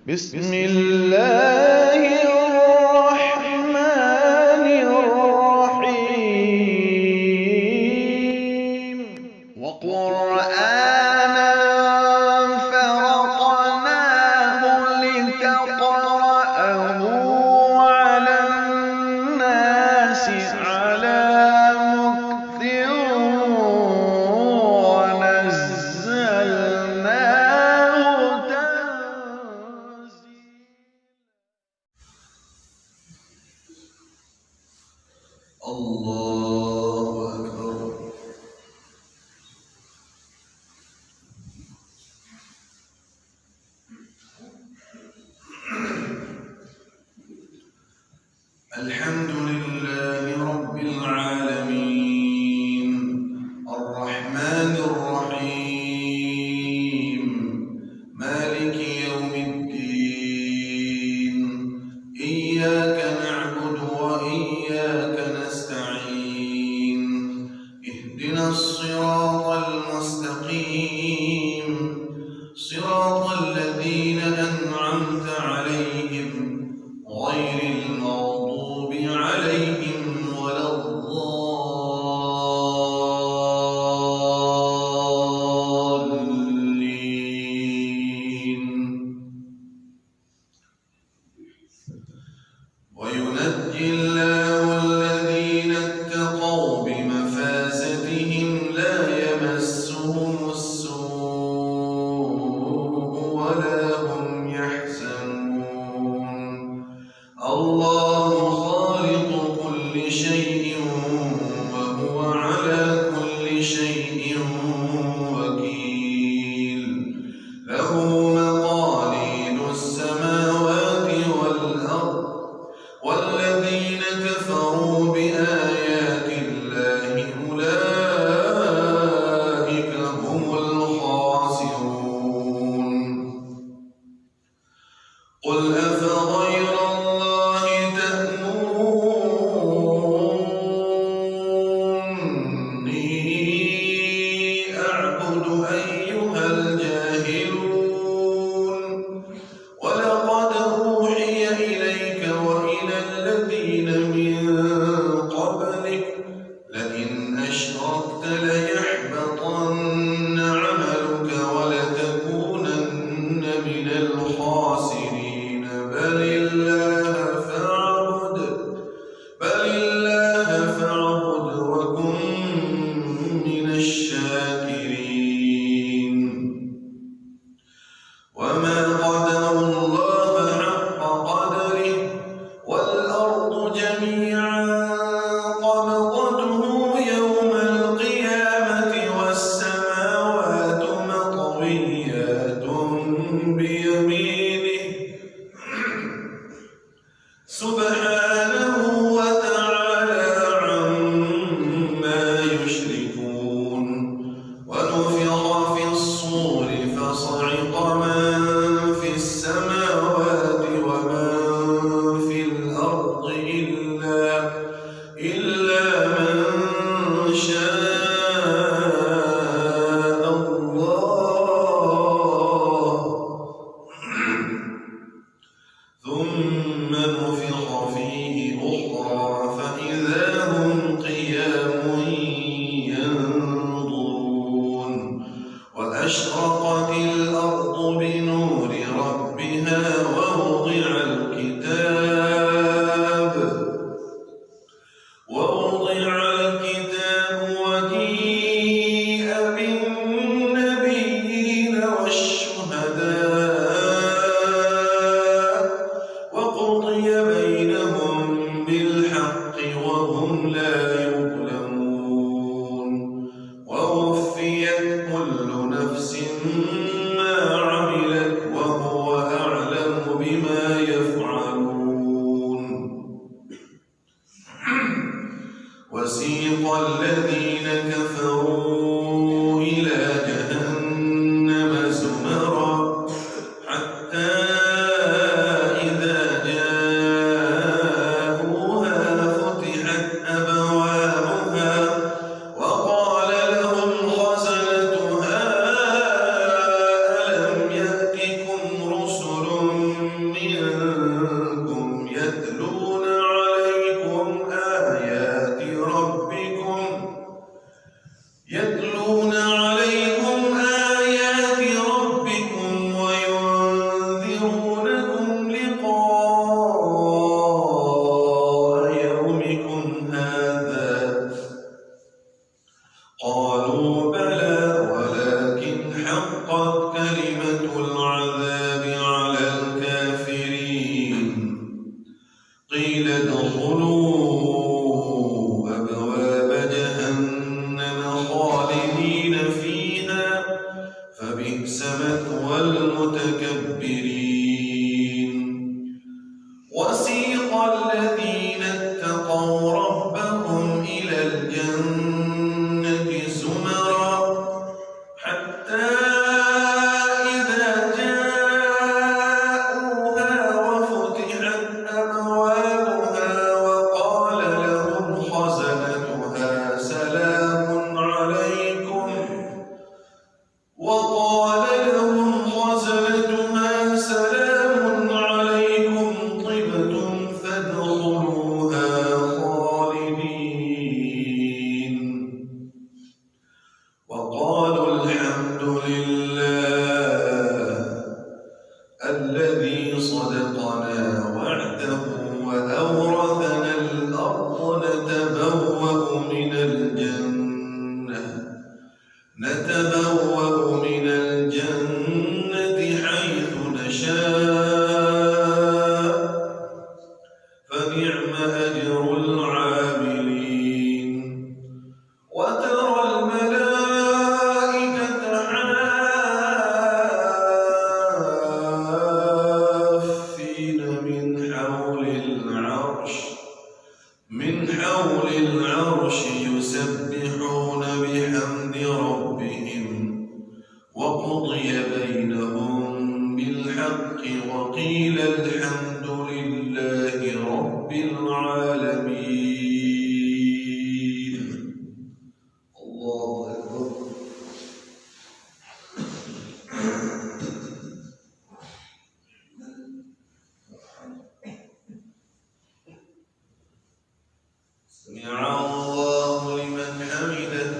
بسم الله الرحمن الرحيم وقرآنا فرقناه لتقرأه على الناس على مكث ونزلناه تنزيلا. الله أكبر. الحمد لله رب العالمين الرحمن الرحيم مالك يوم الدين إياك نعبد وإياك نستعين اهدنا الصراط المستقيم صراط الذين أنعمت عليهم غير المغضوب عليهم ولا الضالين. وينجي الله الذين اتقوا بمفازتهم لا يمسهم السوء ولا هم يحزنون. الله خالق كل شيء وهو على كل شيء وكيل له مقاليد السماوات والأرض والذين كفروا بآيات الله أولئك هم الخاسرون. قل أفغير الله تأمروني أعبد أيها الجاهلون. ولقد أوحي إليك وإلى الذين من قبلك لئن أشركت ليحبطن عملك ولتكونن من الخاسرين. بل الله فاعبد وكن من الشاكرين. وما قدروا الله حق قدره والأرض جميعا قبضته يوم القيامة والسماوات مطويات بيمينه سبحانه وتعالى عما يشركون. ونفخ في الصور فصعق من في السماوات ومن في الأرض إلا من شاء الله صدقنا وعده وأورثنا الأرض نتبوأ من الجنة حيث نشاء فنعم أجر العاملين وترى الملائكة حافين من حول العرش يسبحون بحمد ربهم وقضي بينهم بالحق وقيل الحمد لله رب العالمين. الله أكبر. سمع الله لمن حمده.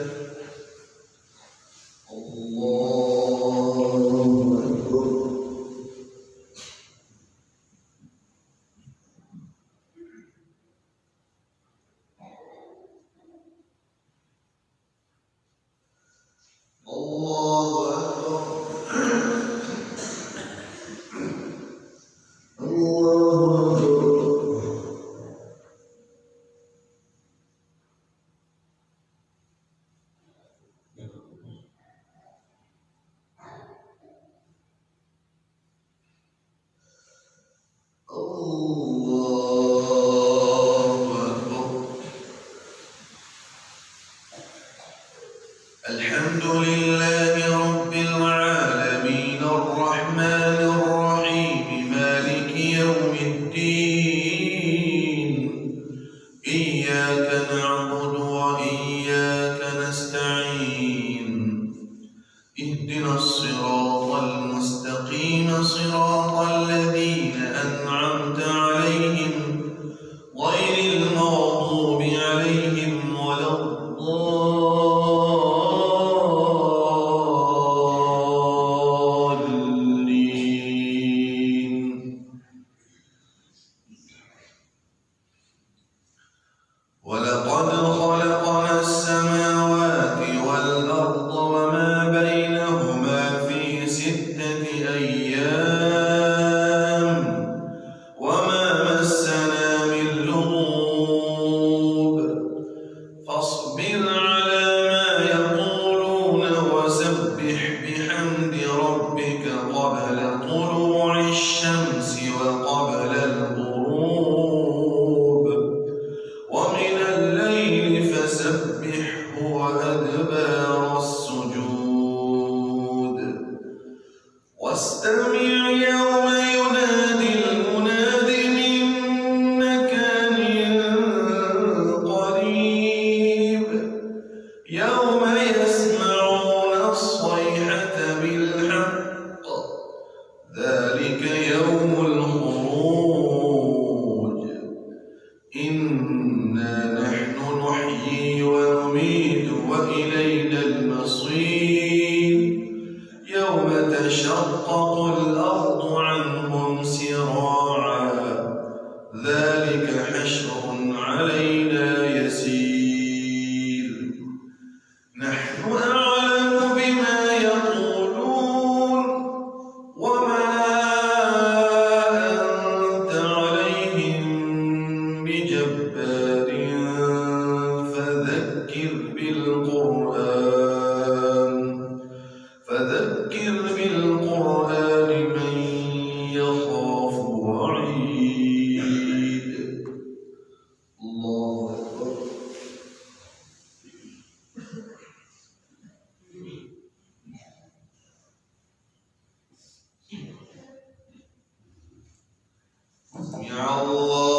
الله أكبر. الله أكبر. الله الحمد لله رب العالمين الرحمن الرحيم مالك يوم الدين إياك نعبد وإياك نستعين اهدنا الصراط المستقيم صراط الذين أنعمت عليهم غير المغضوب عليهم ولا ولقد خلقنا السماوات والأرض وما بينهما في 6 أيام وما مسنا من لغوب فاصبر على ما يقولون وسبح بحمد ربك قبل طلوع الشمس وقبل الغروب ومن الليل فسبحه وأدبار السجود واستمع يوم ينادي المناد من مكان قريب يوم يسمعون الصيحة بالحق ذلك يوم الخروج إنا نحن نحيي ونميت وإلينا المصير يوم تشقق الأرض عنهم سراعا ذلك حشر علينا يسير نحن أعلم بما يقولون وما أنت عليهم بجبار فذكر بالقرآن من يخاف وعيد. الله أكبر. سمع الله